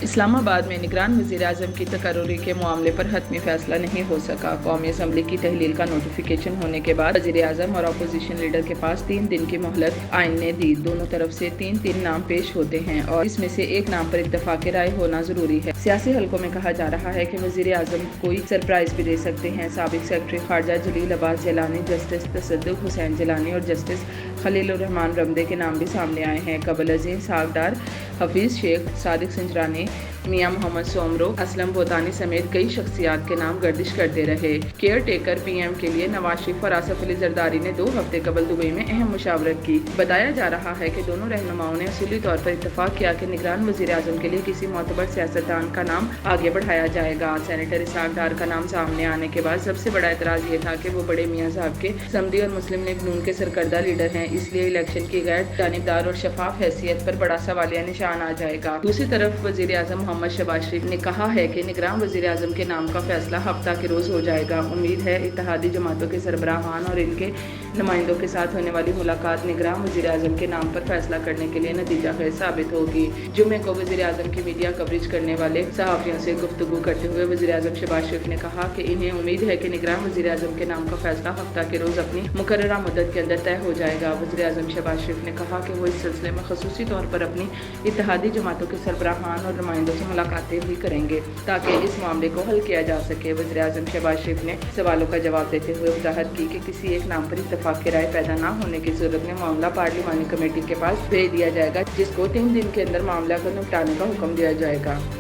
اسلام آباد میں نگران وزیراعظم کی تقرری کے معاملے پر حتمی فیصلہ نہیں ہو سکا۔ قومی اسمبلی کی تحلیل کا نوٹیفیکیشن ہونے کے بعد وزیراعظم اور اپوزیشن لیڈر کے پاس 3 دن کی مہلت آئین نے دی۔ دونوں طرف سے 3 نام پیش ہوتے ہیں اور اس میں سے ایک نام پر اتفاق رائے ہونا ضروری ہے۔ سیاسی حلقوں میں کہا جا رہا ہے کہ وزیراعظم کوئی سرپرائز بھی دے سکتے ہیں۔ سابق سیکرٹری خارجہ جلیل عباس جیلانی، جسٹس تصدق حسین جیلانی اور جسٹس خلیل الرحمان رمدے کے نام بھی سامنے آئے ہیں۔ قبل ازیں اسحاق ڈار، حفیظ شیخ، صادق سنجرانی، میاں محمد سومرو، اسلم بوتانی سمیت کئی شخصیات کے نام گردش کرتے رہے۔ کیئر ٹیکر پی ایم کے لیے نواز شریف اور آصف علی زرداری نے 2 ہفتے قبل دبئی میں اہم مشاورت کی۔ بتایا جا رہا ہے کہ دونوں رہنماؤں نے اصولی طور پر اتفاق کیا کہ نگران وزیراعظم کے لیے کسی معتبر سیاستدان کا نام آگے بڑھایا جائے گا۔ سینیٹر اسحاق ڈار کا نام سامنے آنے کے بعد سب سے بڑا اعتراض یہ تھا کہ وہ بڑے میاں صاحب کے سمدی اور مسلم لیگ نون کے سرکردہ لیڈر ہیں، اس لیے الیکشن کی غیر جانبدار اور شفاف حیثیت پر بڑا سوالیہ نشان آ جائے گا۔ دوسری طرف وزیر اعظم محمد شہباز شریف نے کہا ہے کہ نگران وزیر اعظم کے نام کا فیصلہ ہفتہ کے روز ہو جائے گا۔ امید ہے اتحادی جماعتوں کے سربراہان اور ان کے نمائندوں کے ساتھ ہونے والی ملاقات نگران وزیر اعظم کے نام پر فیصلہ کرنے کے لیے نتیجہ خیز ثابت ہوگی۔ جمعے کو وزیر اعظم کی میڈیا کوریج کرنے والے صحافیوں سے گفتگو کرتے ہوئے وزیر اعظم شہباز شریف نے کہا کہ انہیں امید ہے کہ نگران وزیر اعظم کے نام کا فیصلہ ہفتہ کے روز اپنی مقررہ مدت کے اندر طے ہو جائے گا۔ وزیر اعظم شہباز شریف نے کہا کہ وہ اس سلسلے میں خصوصی طور پر اپنی اتحادی جماعتوں کے سربراہان اور نمائندوں سے ملاقاتیں بھی کریں گے تاکہ اس معاملے کو حل کیا جا سکے۔ وزیر اعظم شہباز شریف نے سوالوں کا جواب دیتے ہوئے وضاحت کی کہ کسی ایک نام پر اتفاق کی رائے پیدا نہ ہونے کی صورت میں معاملہ پارلیمانی کمیٹی کے پاس بھیج دیا جائے گا، جس کو 3 دن کے اندر معاملہ کو نپٹانے کا حکم دیا جائے گا۔